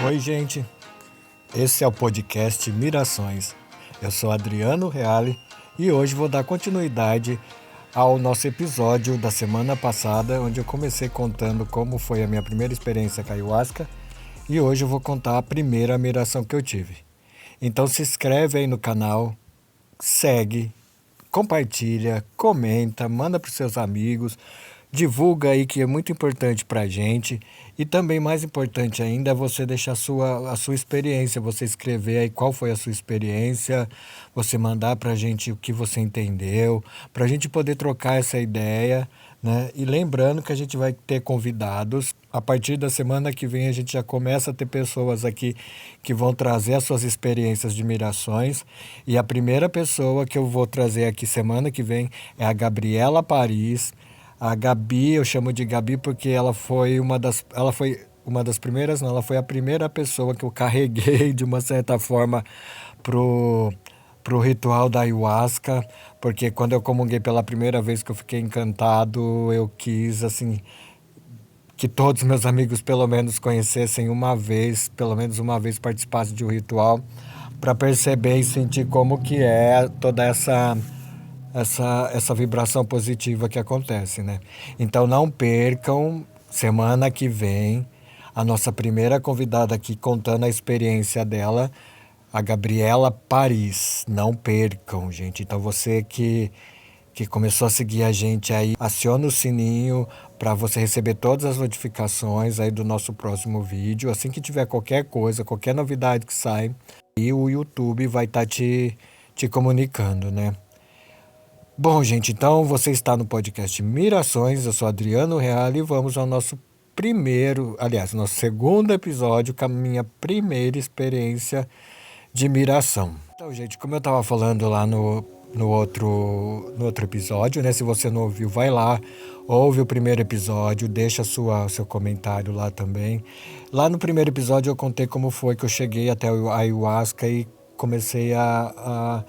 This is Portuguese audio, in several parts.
Oi, gente. Esse é o podcast Mirações. Eu sou Adriano Reale e hoje vou dar continuidade ao nosso episódio da semana passada, onde eu comecei contando como foi a minha primeira experiência com a ayahuasca e hoje eu vou contar a primeira miração que eu tive. Então se inscreve aí no canal, segue, compartilha, comenta, manda para os seus amigos, divulga aí que é muito importante para a gente. E também mais importante ainda é você deixar a sua experiência, você escrever aí qual foi a sua experiência, você mandar para a gente o que você entendeu, para a gente poder trocar essa ideia, né? E lembrando que a gente vai ter convidados. A partir da semana que vem a gente já começa a ter pessoas aqui que vão trazer as suas experiências de mirações. E a primeira pessoa que eu vou trazer aqui semana que vem é a Gabriela Paris. A Gabi, eu chamo de Gabi porque ela foi uma das primeiras, não, ela foi a primeira pessoa que eu carreguei de uma certa forma pro pro ritual da ayahuasca, porque quando eu comunguei pela primeira vez que eu fiquei encantado, eu quis assim que todos meus amigos pelo menos conhecessem uma vez, pelo menos uma vez participassem de um ritual, para perceber e sentir como que é toda essa vibração positiva que acontece, né? Então não percam, semana que vem, a nossa primeira convidada aqui contando a experiência dela, a Gabriela Paris. Não percam, gente. Então você que começou a seguir a gente aí, aciona o sininho para você receber todas as notificações aí do nosso próximo vídeo. Assim que tiver qualquer coisa, qualquer novidade que sai, e o YouTube vai estar te comunicando, né? Bom, gente, então você está no podcast Mirações, eu sou Adriano Reale e vamos ao nosso nosso segundo episódio com a minha primeira experiência de miração. Então, gente, como eu estava falando lá no outro episódio, né? Se você não ouviu, vai lá, ouve o primeiro episódio, deixa seu comentário lá também. Lá no primeiro episódio eu contei como foi que eu cheguei até a ayahuasca e comecei a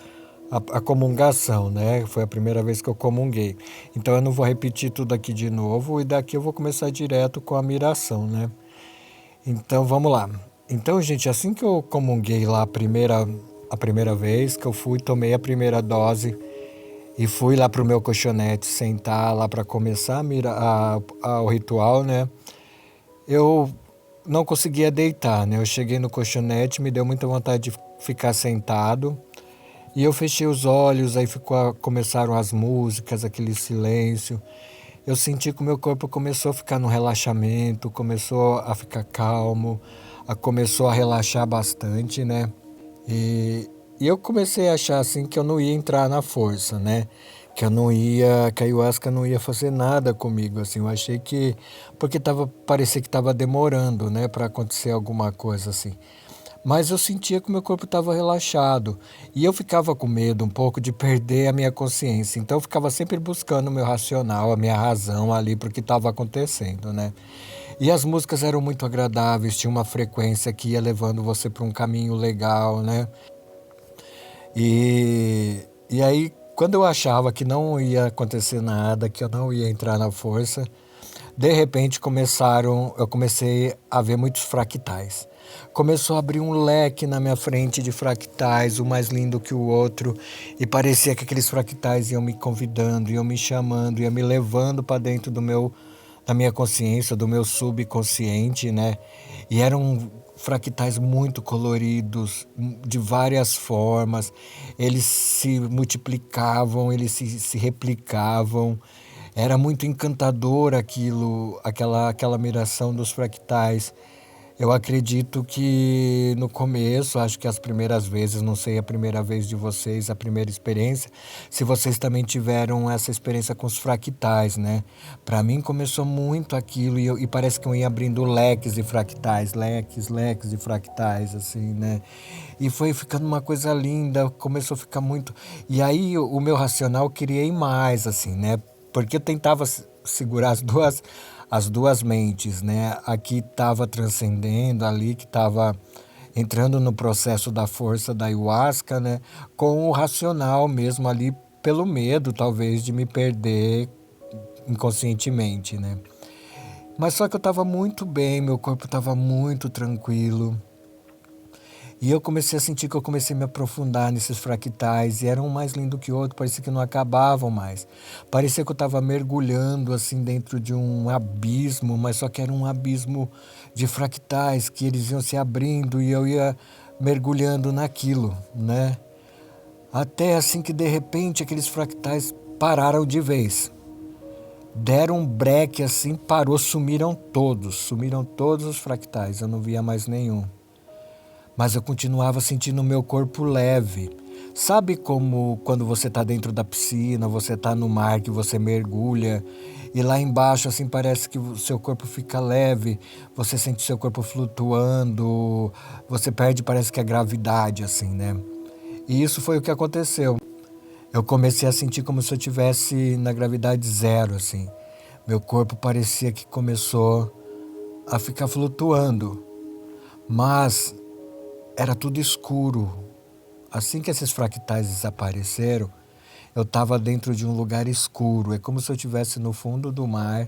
comungação, né? Foi a primeira vez que eu comunguei. Então eu não vou repetir tudo aqui de novo e daqui eu vou começar direto com a miração, né? Então vamos lá. Então, gente, assim que eu comunguei lá a primeira vez que eu fui, tomei a primeira dose e fui lá pro meu colchonete sentar lá para começar o ritual, né? Eu não conseguia deitar, né? Eu cheguei no colchonete, me deu muita vontade de ficar sentado. E eu fechei os olhos, aí começaram as músicas, aquele silêncio. Eu senti que o meu corpo começou a ficar no relaxamento, começou a ficar calmo, começou a relaxar bastante, né? E, e eu comecei a achar assim que eu não ia entrar na força, né? Que a ayahuasca não ia fazer nada comigo, assim. Eu achei que porque parecia que estava demorando, né, para acontecer alguma coisa assim. Mas eu sentia que o meu corpo estava relaxado e eu ficava com medo um pouco de perder a minha consciência. Então eu ficava sempre buscando o meu racional, a minha razão ali para o que estava acontecendo, né? E as músicas eram muito agradáveis, tinha uma frequência que ia levando você para um caminho legal, né? E aí, quando eu achava que não ia acontecer nada, que eu não ia entrar na força, de repente eu comecei a ver muitos fractais. Começou a abrir um leque na minha frente de fractais, um mais lindo que o outro, e parecia que aqueles fractais iam me convidando, iam me chamando, iam me levando para dentro da minha consciência, do meu subconsciente, né? E eram fractais muito coloridos, de várias formas, eles se multiplicavam, eles se replicavam. Era muito encantador aquela miração dos fractais. Eu acredito que no começo, acho que as primeiras vezes, não sei a primeira vez de vocês, a primeira experiência, se vocês também tiveram essa experiência com os fractais, né? Para mim começou muito aquilo e parece que eu ia abrindo leques de fractais, leques de fractais, assim, né? E foi ficando uma coisa linda, começou a ficar muito. E aí o meu racional queria ir mais, assim, né? Porque eu tentava segurar as duas mentes, né? Aqui estava transcendendo, ali que estava entrando no processo da força da ayahuasca, né? Com o racional mesmo ali, pelo medo talvez de me perder inconscientemente, né? Mas só que eu estava muito bem, meu corpo estava muito tranquilo. E eu comecei a sentir que eu comecei a me aprofundar nesses fractais, e era um mais lindo que o outro, parecia que não acabavam mais. Parecia que eu estava mergulhando assim dentro de um abismo, mas só que era um abismo de fractais, que eles iam se abrindo e eu ia mergulhando naquilo, né? Até assim que de repente aqueles fractais pararam de vez. Deram um breque assim, parou, sumiram todos os fractais, eu não via mais nenhum. Mas eu continuava sentindo o meu corpo leve. Sabe como quando você está dentro da piscina, você está no mar, que você mergulha e lá embaixo assim parece que o seu corpo fica leve, você sente seu corpo flutuando, você perde, parece que a gravidade assim, né? E isso foi o que aconteceu. Eu comecei a sentir como se eu estivesse na gravidade zero, assim. Meu corpo parecia que começou a ficar flutuando, mas era tudo escuro. Assim que esses fractais desapareceram, eu estava dentro de um lugar escuro. É como se eu estivesse no fundo do mar,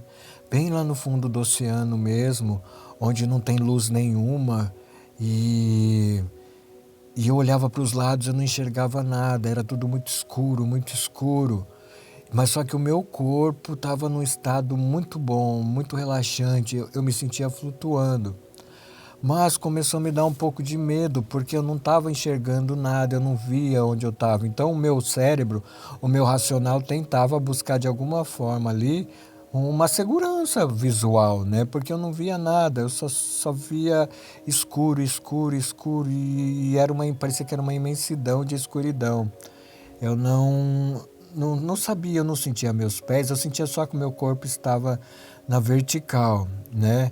bem lá no fundo do oceano mesmo, onde não tem luz nenhuma. E eu olhava para os lados, eu não enxergava nada, era tudo muito escuro, muito escuro. Mas só que o meu corpo estava num estado muito bom, muito relaxante, eu me sentia flutuando. Mas começou a me dar um pouco de medo, porque eu não estava enxergando nada, eu não via onde eu estava. Então o meu cérebro, o meu racional tentava buscar de alguma forma ali uma segurança visual, né? Porque eu não via nada, eu só via escuro, escuro, escuro, e parecia que era uma imensidão de escuridão. Eu não sabia, eu não sentia meus pés, eu sentia só que o meu corpo estava na vertical, né?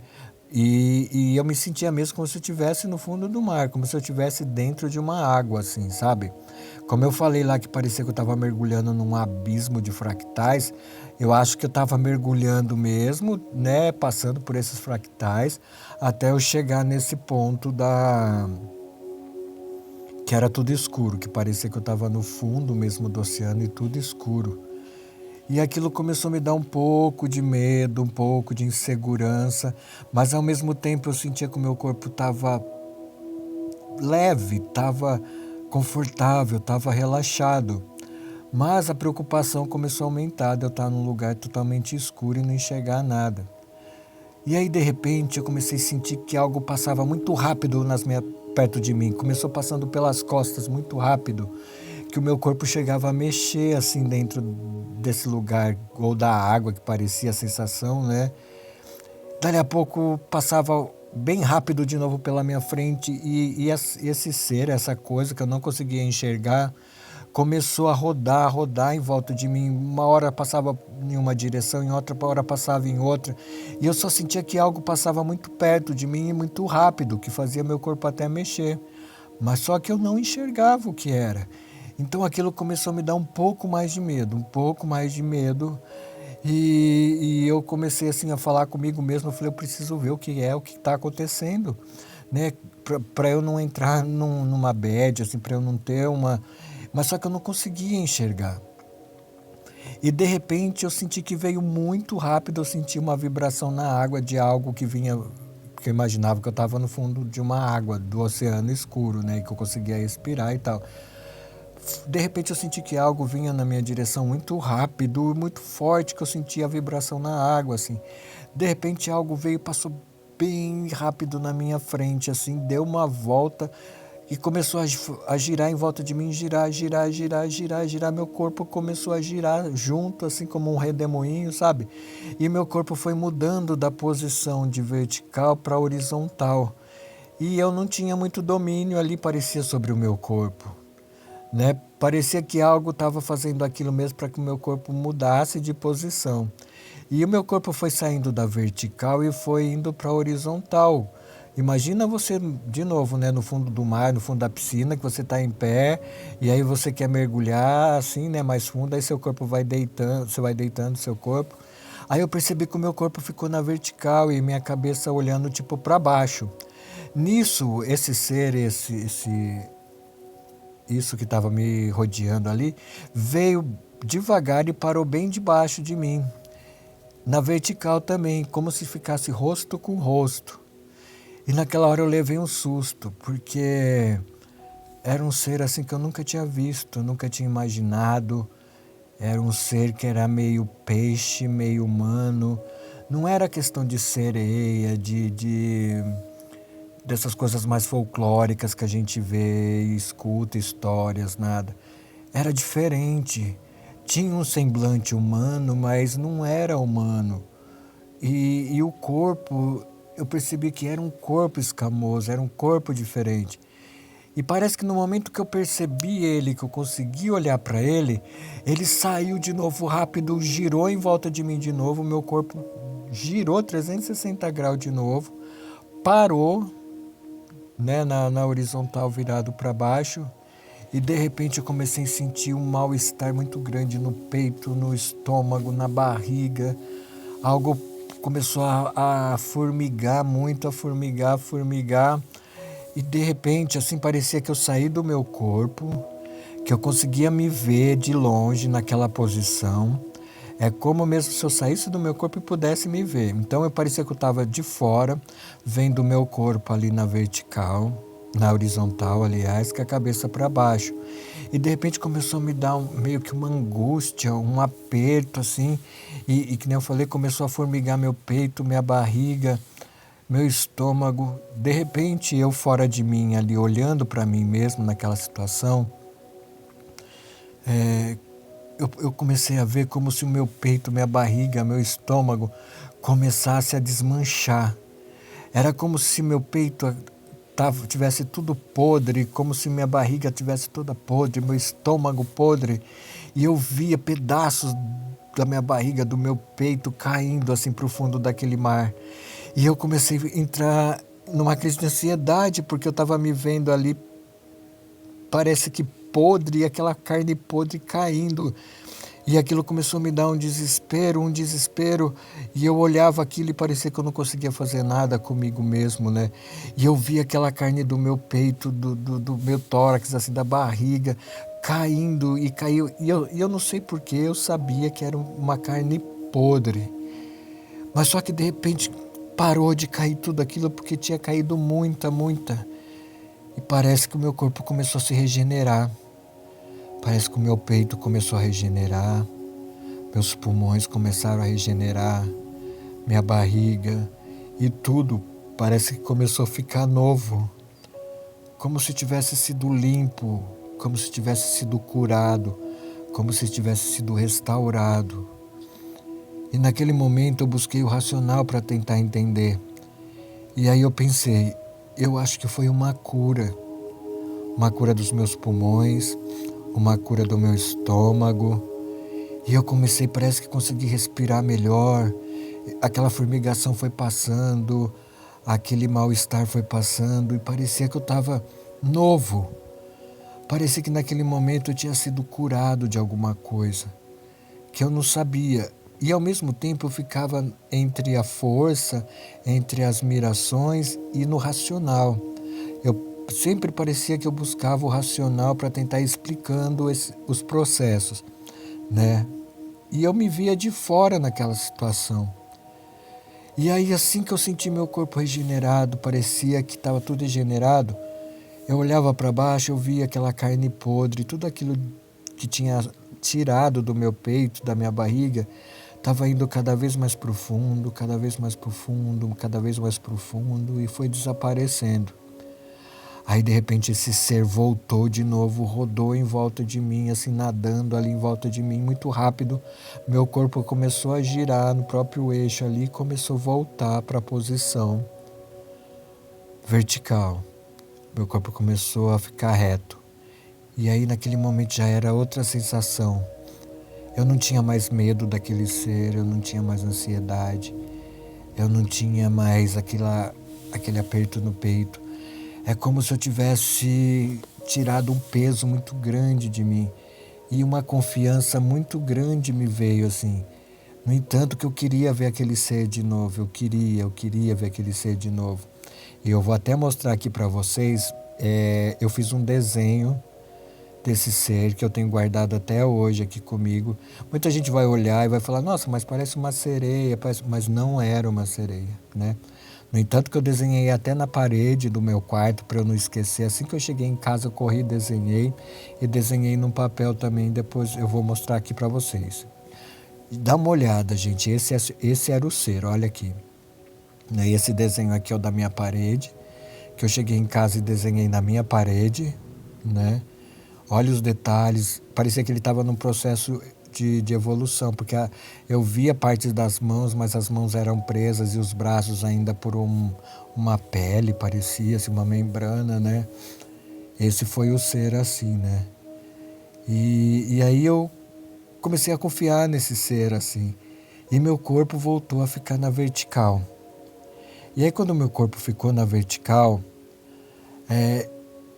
E eu me sentia mesmo como se eu estivesse no fundo do mar, como se eu estivesse dentro de uma água, assim, sabe? Como eu falei lá que parecia que eu estava mergulhando num abismo de fractais, eu acho que eu estava mergulhando mesmo, né? Passando por esses fractais, até eu chegar nesse ponto que era tudo escuro, que parecia que eu estava no fundo mesmo do oceano e tudo escuro. E aquilo começou a me dar um pouco de medo, um pouco de insegurança, mas ao mesmo tempo eu sentia que o meu corpo estava leve, estava confortável, estava relaxado. Mas a preocupação começou a aumentar de eu estar num lugar totalmente escuro e não enxergar nada. E aí, de repente, eu comecei a sentir que algo passava muito rápido perto de mim. Começou passando pelas costas muito rápido, que o meu corpo chegava a mexer assim dentro desse lugar, ou da água, que parecia a sensação, né? Dali a pouco passava bem rápido de novo pela minha frente e esse ser, essa coisa que eu não conseguia enxergar, começou a rodar em volta de mim. Uma hora passava em uma direção, em outra hora passava em outra. E eu só sentia que algo passava muito perto de mim e muito rápido, que fazia meu corpo até mexer. Mas só que eu não enxergava o que era. Então aquilo começou a me dar um pouco mais de medo, um pouco mais de medo. E eu comecei assim a falar comigo mesmo, eu falei, eu preciso ver o que está acontecendo, né? Para eu não entrar numa bad, assim, para eu não ter uma... Mas só que eu não conseguia enxergar. E de repente eu senti que veio muito rápido, eu senti uma vibração na água de algo que vinha, porque eu imaginava que eu estava no fundo de uma água, do oceano escuro, né? E que eu conseguia respirar e tal. De repente eu senti que algo vinha na minha direção muito rápido, muito forte, que eu sentia a vibração na água, assim. De repente algo veio e passou bem rápido na minha frente, assim, deu uma volta e começou a girar em volta de mim, girar, girar, girar, girar, girar. Meu corpo começou a girar junto, assim como um redemoinho, sabe? E meu corpo foi mudando da posição de vertical para horizontal. E eu não tinha muito domínio ali, parecia, sobre o meu corpo, né? Parecia que algo estava fazendo aquilo mesmo para que o meu corpo mudasse de posição. E o meu corpo foi saindo da vertical e foi indo para a horizontal. Imagina você, de novo, né, no fundo do mar, no fundo da piscina, que você está em pé, e aí você quer mergulhar assim, né, mais fundo, aí seu corpo vai deitando, você vai deitando seu corpo. Aí eu percebi que o meu corpo ficou na vertical e minha cabeça olhando tipo para baixo. Nisso, esse ser, isso que estava me rodeando ali, veio devagar e parou bem debaixo de mim. Na vertical também, como se ficasse rosto com rosto. E naquela hora eu levei um susto, porque era um ser assim que eu nunca tinha visto, nunca tinha imaginado. Era um ser que era meio peixe, meio humano. Não era questão de sereia, dessas coisas mais folclóricas que a gente vê e escuta histórias, nada. Era diferente. Tinha um semblante humano, mas não era humano. E o corpo, eu percebi que era um corpo escamoso, era um corpo diferente. E parece que no momento que eu percebi ele, que eu consegui olhar para ele, ele saiu de novo rápido, girou em volta de mim de novo, meu corpo girou 360 graus de novo, parou, né, na horizontal virado para baixo, e de repente eu comecei a sentir um mal-estar muito grande no peito, no estômago, na barriga. Algo começou a formigar muito, a formigar. E de repente, assim, parecia que eu saí do meu corpo, que eu conseguia me ver de longe naquela posição. É como mesmo se eu saísse do meu corpo e pudesse me ver. Então eu parecia que eu estava de fora, vendo o meu corpo ali na vertical, na horizontal, aliás, com a cabeça para baixo. E de repente começou a me dar meio que uma angústia, um aperto assim, e que nem eu falei, começou a formigar meu peito, minha barriga, meu estômago. De repente eu fora de mim ali, olhando para mim mesmo naquela situação, eu comecei a ver como se o meu peito, minha barriga, meu estômago começasse a desmanchar. Era como se meu peito tivesse tudo podre, como se minha barriga tivesse toda podre, meu estômago podre. E eu via pedaços da minha barriga, do meu peito caindo assim para o fundo daquele mar. E eu comecei a entrar numa crise de ansiedade, porque eu estava me vendo ali, parece que podre, e aquela carne podre caindo. E aquilo começou a me dar um desespero, e eu olhava aquilo e parecia que eu não conseguia fazer nada comigo mesmo, né? E eu via aquela carne do meu peito, do meu tórax, assim, da barriga, caindo, e caiu, e eu não sei porquê, eu sabia que era uma carne podre. Mas só que de repente parou de cair tudo aquilo, porque tinha caído muita. E parece que o meu corpo começou a se regenerar. Parece que o meu peito começou a regenerar, meus pulmões começaram a regenerar, minha barriga e tudo parece que começou a ficar novo, como se tivesse sido limpo, como se tivesse sido curado, como se tivesse sido restaurado. E naquele momento eu busquei o racional para tentar entender. E aí eu pensei, eu acho que foi uma cura dos meus pulmões, uma cura do meu estômago. E eu comecei, parece que consegui respirar melhor, aquela formigação foi passando, aquele mal-estar foi passando e parecia que eu estava novo. Parecia que naquele momento eu tinha sido curado de alguma coisa, que eu não sabia. E ao mesmo tempo eu ficava entre a força, entre as mirações e no racional. Eu sempre parecia que eu buscava o racional para tentar ir explicando os processos, né? E eu me via de fora naquela situação. E aí assim que eu senti meu corpo regenerado, parecia que estava tudo regenerado, eu olhava para baixo, eu via aquela carne podre, tudo aquilo que tinha tirado do meu peito, da minha barriga, estava indo cada vez mais profundo, cada vez mais profundo, cada vez mais profundo e foi desaparecendo. Aí de repente esse ser voltou de novo, rodou em volta de mim, assim nadando ali em volta de mim muito rápido. Meu corpo começou a girar no próprio eixo ali e começou a voltar para a posição vertical. Meu corpo começou a ficar reto. E aí naquele momento já era outra sensação. Eu não tinha mais medo daquele ser, eu não tinha mais ansiedade, eu não tinha mais aquele aperto no peito. É como se eu tivesse tirado um peso muito grande de mim e uma confiança muito grande me veio assim. No entanto, que eu queria ver aquele ser de novo, eu queria ver aquele ser de novo. E eu vou até mostrar aqui para vocês, eu fiz um desenho desse ser que eu tenho guardado até hoje aqui comigo. Muita gente vai olhar e vai falar, nossa, mas parece uma sereia, mas não era uma sereia, né? No entanto que eu desenhei até na parede do meu quarto para eu não esquecer. Assim que eu cheguei em casa, eu corri, desenhei e desenhei num papel também. Depois eu vou mostrar aqui para vocês. Dá uma olhada, gente. Esse era o ser, olha aqui. Esse desenho aqui é o da minha parede, que eu cheguei em casa e desenhei na minha parede, né? Olha os detalhes. Parecia que ele estava num processo de evolução, porque eu via partes das mãos, mas as mãos eram presas e os braços ainda por uma pele, parecia-se uma membrana, né? Esse foi o ser assim, né? E aí eu comecei a confiar nesse ser assim, e meu corpo voltou a ficar na vertical. E aí quando meu corpo ficou na vertical,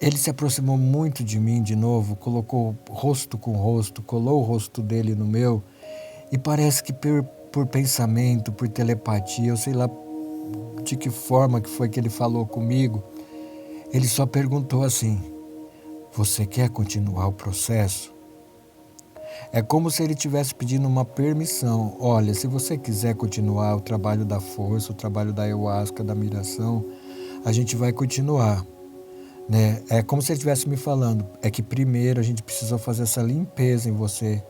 ele se aproximou muito de mim de novo, colocou rosto com rosto, colou o rosto dele no meu, e parece que por pensamento, por telepatia, eu sei lá de que forma que foi que ele falou comigo, ele só perguntou assim, você quer continuar o processo? É como se ele estivesse pedindo uma permissão. Olha, se você quiser continuar o trabalho da força, o trabalho da ayahuasca, da miração, a gente vai continuar. Né? É como se ele estivesse me falando, é que primeiro a gente precisou fazer essa limpeza em você,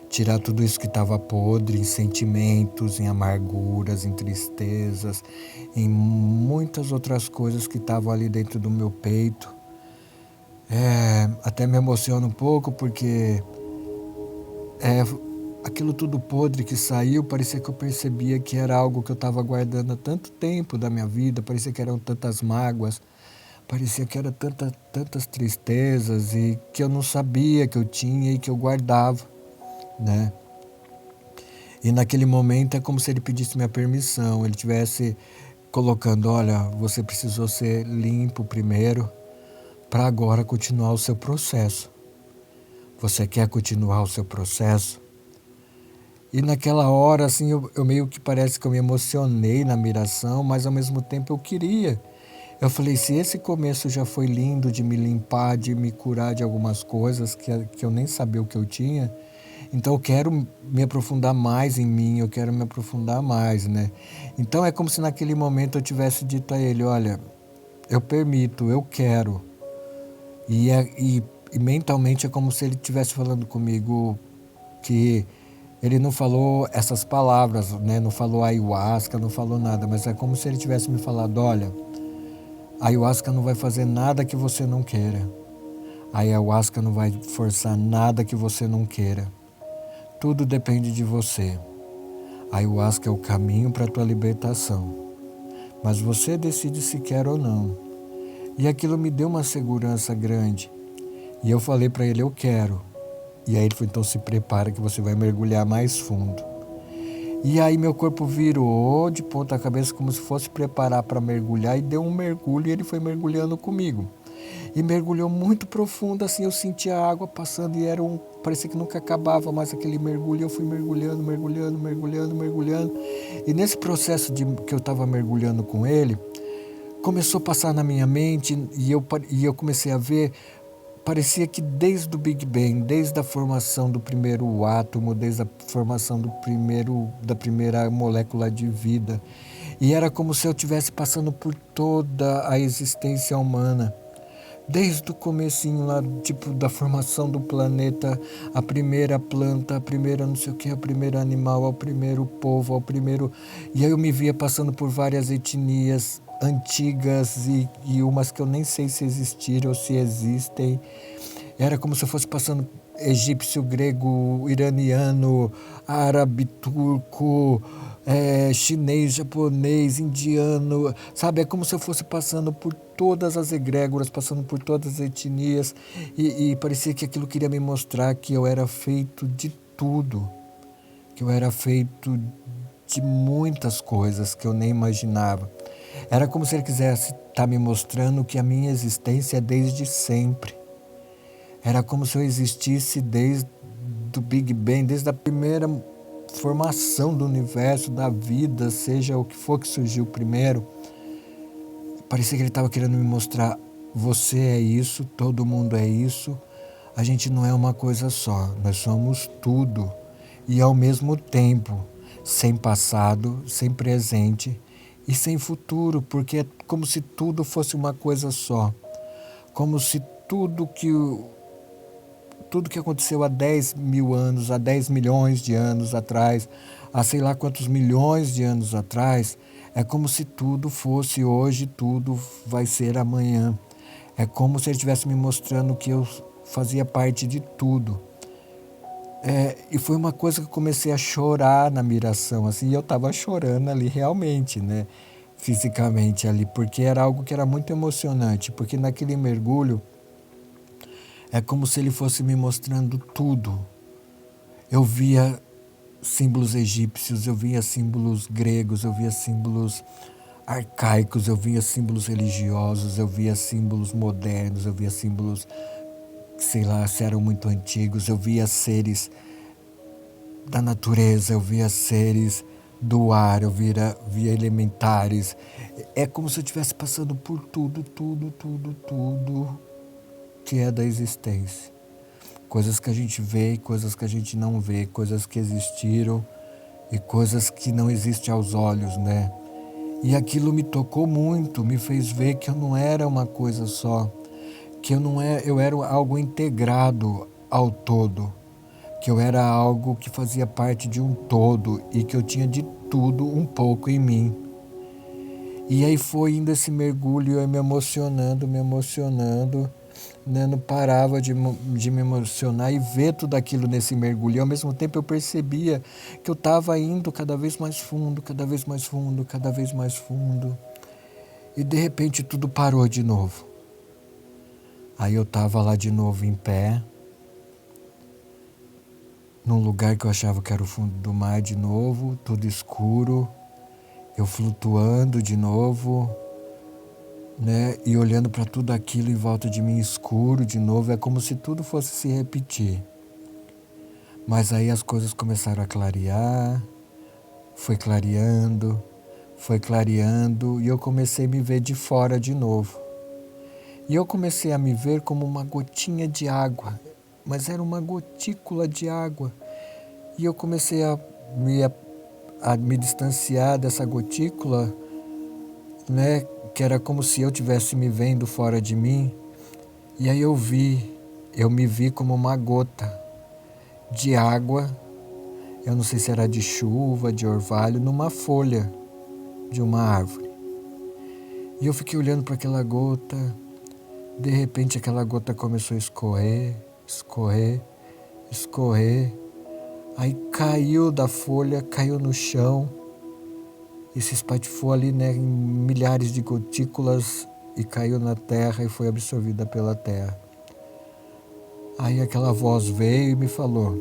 tirar tudo isso que estava podre, em sentimentos, em amarguras, em tristezas, em muitas outras coisas que estavam ali dentro do meu peito. Até me emociona um pouco porque aquilo tudo podre que saiu, parecia que eu percebia que era algo que eu estava guardando há tanto tempo da minha vida, parecia que eram tantas mágoas, parecia que eram tantas tristezas e que eu não sabia que eu tinha e que eu guardava, né? E naquele momento é como se ele pedisse minha permissão, ele estivesse colocando, olha, você precisou ser limpo primeiro para agora continuar o seu processo. Você quer continuar o seu processo? E naquela hora, assim, eu meio que parece que eu me emocionei na miração, mas ao mesmo tempo eu queria. Eu falei, se esse começo já foi lindo de me limpar, de me curar de algumas coisas que eu nem sabia o que eu tinha, então eu quero me aprofundar mais em mim, eu quero me aprofundar mais, né? Então é como se naquele momento eu tivesse dito a ele, olha, eu permito, eu quero. E mentalmente é como se ele estivesse falando comigo que ele não falou essas palavras, né? Não falou ayahuasca, não falou nada, mas é como se ele tivesse me falado, olha, a ayahuasca não vai fazer nada que você não queira. A ayahuasca não vai forçar nada que você não queira. Tudo depende de você. A ayahuasca é o caminho para a tua libertação. Mas você decide se quer ou não. E aquilo me deu uma segurança grande. E eu falei para ele, eu quero. E aí ele falou, então se prepara que você vai mergulhar mais fundo. E aí meu corpo virou de ponta cabeça como se fosse preparar para mergulhar e deu um mergulho e ele foi mergulhando comigo. E mergulhou muito profundo, assim, eu sentia a água passando e parecia que nunca acabava mais aquele mergulho. Eu fui mergulhando, mergulhando, mergulhando, mergulhando. E nesse processo que eu estava mergulhando com ele, começou a passar na minha mente e eu comecei a ver. Parecia que desde o Big Bang, desde a formação do primeiro átomo, desde a formação da primeira molécula de vida, e era como se eu estivesse passando por toda a existência humana, desde o comecinho lá, tipo, da formação do planeta, a primeira planta, a primeira não sei o que, o primeiro animal, ao primeiro povo, ao primeiro... E aí eu me via passando por várias etnias antigas e umas que eu nem sei se existiram ou se existem. Era como se eu fosse passando egípcio, grego, iraniano, árabe, turco, chinês, japonês, indiano, sabe? É como se eu fosse passando por todas as egrégoras, passando por todas as etnias e parecia que aquilo queria me mostrar que eu era feito de tudo, que eu era feito de muitas coisas que eu nem imaginava. Era como se ele quisesse estar me mostrando que a minha existência é desde sempre. Era como se eu existisse desde o Big Bang, desde a primeira formação do universo, da vida, seja o que for que surgiu primeiro. Parecia que ele estava querendo me mostrar, você é isso, todo mundo é isso, A gente não é uma coisa só, nós somos tudo. E ao mesmo tempo, sem passado, sem presente e sem futuro, porque é como se tudo fosse uma coisa só. Como se tudo que aconteceu há 10 mil anos, há 10 milhões de anos atrás, há sei lá quantos milhões de anos atrás, é como se tudo fosse hoje, tudo vai ser amanhã. É como se ele estivesse me mostrando que eu fazia parte de tudo. E foi uma coisa que eu comecei a chorar na miração, assim, e eu estava chorando ali realmente, né? Fisicamente ali, porque era algo que era muito emocionante, porque naquele mergulho é como se ele fosse me mostrando tudo. Eu via símbolos egípcios, eu via símbolos gregos, eu via símbolos arcaicos, eu via símbolos religiosos, eu via símbolos modernos, eu via símbolos, sei lá, se eram muito antigos, eu via seres da natureza, eu via seres do ar, eu via elementares. É como se eu estivesse passando por tudo que é da existência. Coisas que a gente vê e coisas que a gente não vê, coisas que existiram e coisas que não existem aos olhos, né? E aquilo me tocou muito, me fez ver que eu não era uma coisa só, que eu era algo integrado ao todo, que eu era algo que fazia parte de um todo e que eu tinha de tudo um pouco em mim. E aí foi indo esse mergulho, eu me emocionando, né? Não parava de me emocionar e ver tudo aquilo nesse mergulho. E ao mesmo tempo eu percebia que eu estava indo cada vez mais fundo, cada vez mais fundo, cada vez mais fundo. E de repente tudo parou de novo. Aí eu estava lá de novo em pé, num lugar que eu achava que era o fundo do mar de novo, tudo escuro, eu flutuando de novo, né? E olhando para tudo aquilo em volta de mim escuro de novo, é como se tudo fosse se repetir. Mas aí as coisas começaram a clarear, foi clareando e eu comecei a me ver de fora de novo. E eu comecei a me ver como uma gotinha de água, mas era uma gotícula de água. E eu comecei a me distanciar dessa gotícula, né? Que era como se eu estivesse me vendo fora de mim. E aí eu me vi como uma gota de água, eu não sei se era de chuva, de orvalho, numa folha de uma árvore. E eu fiquei olhando para aquela gota, de repente aquela gota começou a escorrer, escorrer, escorrer. Aí caiu da folha, caiu no chão e se espatifou ali, né, em milhares de gotículas e caiu na terra e foi absorvida pela terra. Aí aquela voz veio e me falou: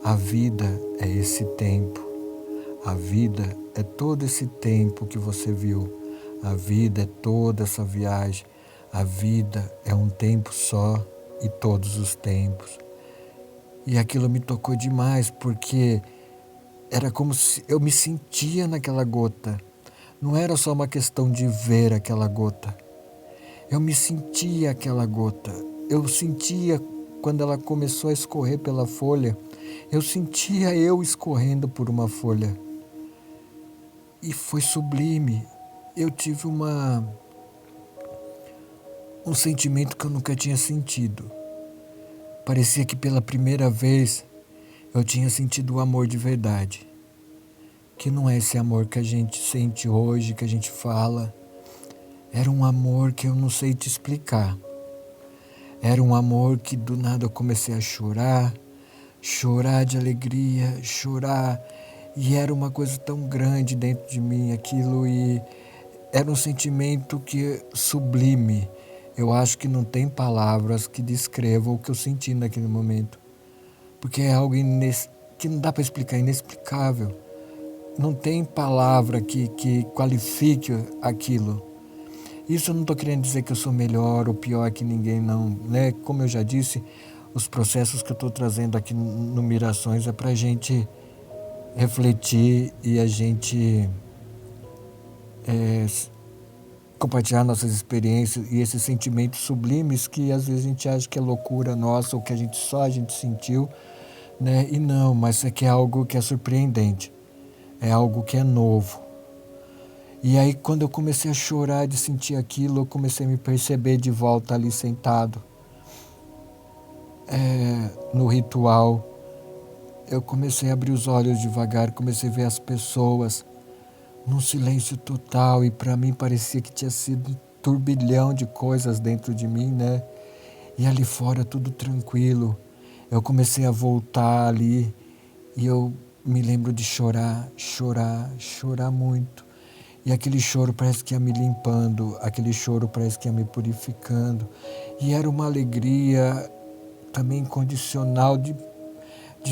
a vida é esse tempo, a vida é todo esse tempo que você viu, a vida é toda essa viagem, a vida é um tempo só e todos os tempos. E aquilo me tocou demais, porque era como se eu me sentia naquela gota. Não era só uma questão de ver aquela gota. Eu me sentia aquela gota. Eu sentia quando ela começou a escorrer pela folha. Eu sentia eu escorrendo por uma folha. E foi sublime. Eu tive um sentimento que eu nunca tinha sentido. Parecia que pela primeira vez eu tinha sentido o amor de verdade. Que não é esse amor que a gente sente hoje, que a gente fala. Era um amor que eu não sei te explicar. Era um amor que do nada eu comecei a chorar, chorar de alegria, chorar. E era uma coisa tão grande dentro de mim aquilo, e era um sentimento que sublime. Eu acho que não tem palavras que descrevam o que eu senti naquele momento. Porque é algo que não dá para explicar, inexplicável. Não tem palavra que qualifique aquilo. Isso eu não estou querendo dizer que eu sou melhor ou pior que ninguém, não, né? Como eu já disse, os processos que eu estou trazendo aqui no Mirações é para a gente refletir e a gente compartilhar nossas experiências e esses sentimentos sublimes que às vezes a gente acha que é loucura nossa ou que a gente sentiu, né? E não, mas é que é algo que é surpreendente, é algo que é novo. E aí quando eu comecei a chorar de sentir aquilo, eu comecei a me perceber de volta ali sentado, no ritual. Eu comecei a abrir os olhos devagar, comecei a ver as pessoas num silêncio total e para mim parecia que tinha sido um turbilhão de coisas dentro de mim, né? E ali fora tudo tranquilo. Eu comecei a voltar ali e eu me lembro de chorar, chorar, chorar muito. E aquele choro parece que ia me limpando, aquele choro parece que ia me purificando. E era uma alegria também incondicional de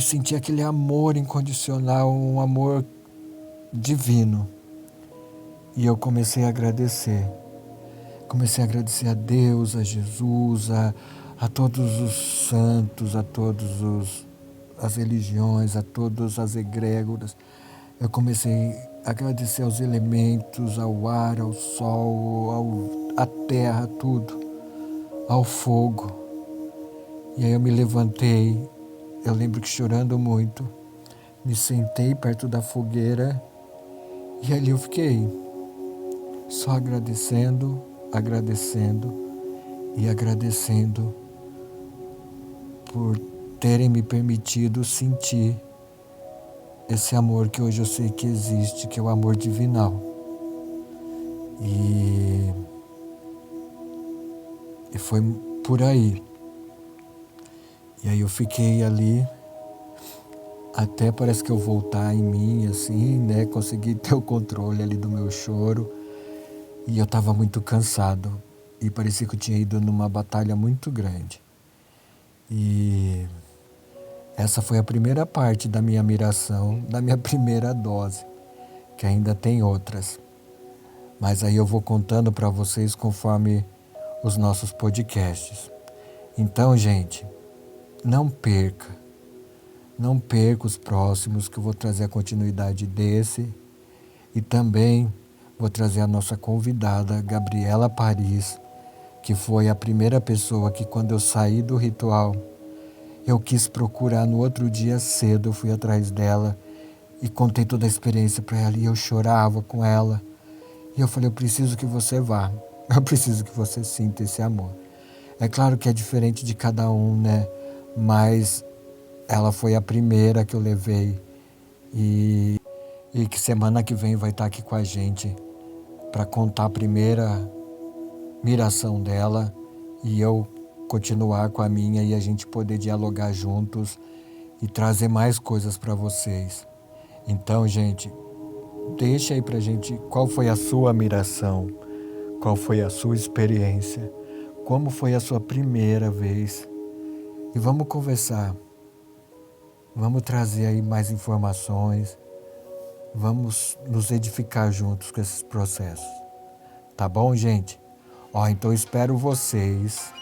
sentir aquele amor incondicional, um amor divino. E eu comecei a agradecer. Comecei a agradecer a Deus, a Jesus, a todos os santos, a todas as religiões, a todas as egrégoras. Eu comecei a agradecer aos elementos, ao ar, ao sol, à terra, tudo, ao fogo. E aí eu me levantei, eu lembro que chorando muito, me sentei perto da fogueira e ali eu fiquei, só agradecendo, agradecendo e agradecendo por terem me permitido sentir esse amor que hoje eu sei que existe, que é o amor divinal. E foi por aí. E aí eu fiquei ali, até parece que eu voltar em mim, assim, né? Consegui ter o controle ali do meu choro. E eu estava muito cansado. E parecia que eu tinha ido numa batalha muito grande. E essa foi a primeira parte da minha miração, da minha primeira dose, que ainda tem outras. Mas aí eu vou contando para vocês conforme os nossos podcasts. Então, gente, não perca os próximos, que eu vou trazer a continuidade desse. E também vou trazer a nossa convidada, Gabriela Paris, que foi a primeira pessoa que, quando eu saí do ritual, eu quis procurar no outro dia cedo. Eu fui atrás dela e contei toda a experiência para ela e eu chorava com ela. E eu falei, eu preciso que você vá, eu preciso que você sinta esse amor. É claro que é diferente de cada um, né? Mas ela foi a primeira que eu levei e que semana que vem vai estar aqui com a gente para contar a primeira miração dela e eu continuar com a minha e a gente poder dialogar juntos e trazer mais coisas para vocês. Então, gente, deixa aí pra gente qual foi a sua miração, qual foi a sua experiência, como foi a sua primeira vez. E vamos conversar, vamos trazer aí mais informações, vamos nos edificar juntos com esses processos. Tá bom, gente? Então eu espero vocês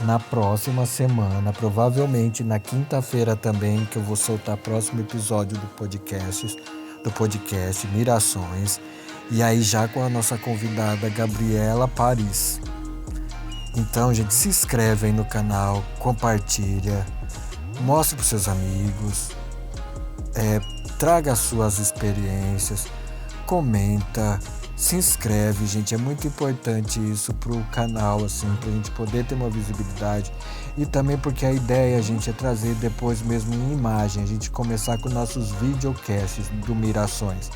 na próxima semana, provavelmente na quinta-feira também, que eu vou soltar o próximo episódio do podcast Mirações. E aí já com a nossa convidada Gabriela Paris. Então, gente, se inscreve aí no canal, compartilha, mostre para os seus amigos, traga as suas experiências, comenta, se inscreve, gente. É muito importante isso pro canal, assim, pra gente poder ter uma visibilidade. E também porque a ideia, gente, é trazer depois mesmo em imagem, a gente começar com nossos videocasts do Mirações.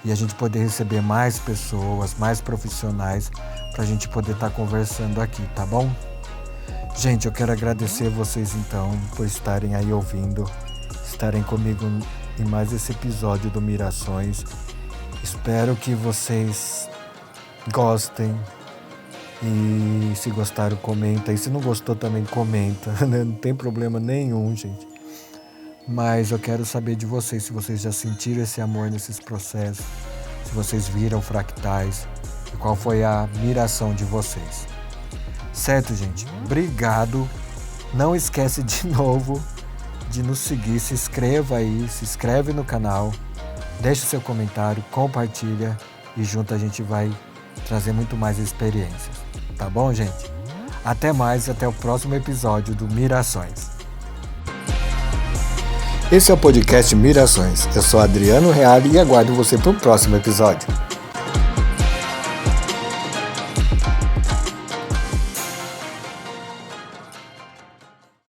E a gente poder receber mais pessoas, mais profissionais, pra gente poder estar conversando aqui, tá bom? Gente, eu quero agradecer vocês então por estarem aí ouvindo, estarem comigo em mais esse episódio do Mirações. Espero que vocês gostem e se gostaram, comenta. E se não gostou também comenta, né? Não tem problema nenhum, gente. Mas eu quero saber de vocês, se vocês já sentiram esse amor nesses processos, se vocês viram fractais e qual foi a miração de vocês. Certo, gente? Obrigado. Não esquece de novo de nos seguir, se inscreve no canal. Deixe seu comentário, compartilha e junto a gente vai trazer muito mais experiências. Tá bom, gente? Até mais, até o próximo episódio do Mirações. Esse é o podcast Mirações. Eu sou Adriano Reale e aguardo você para o próximo episódio.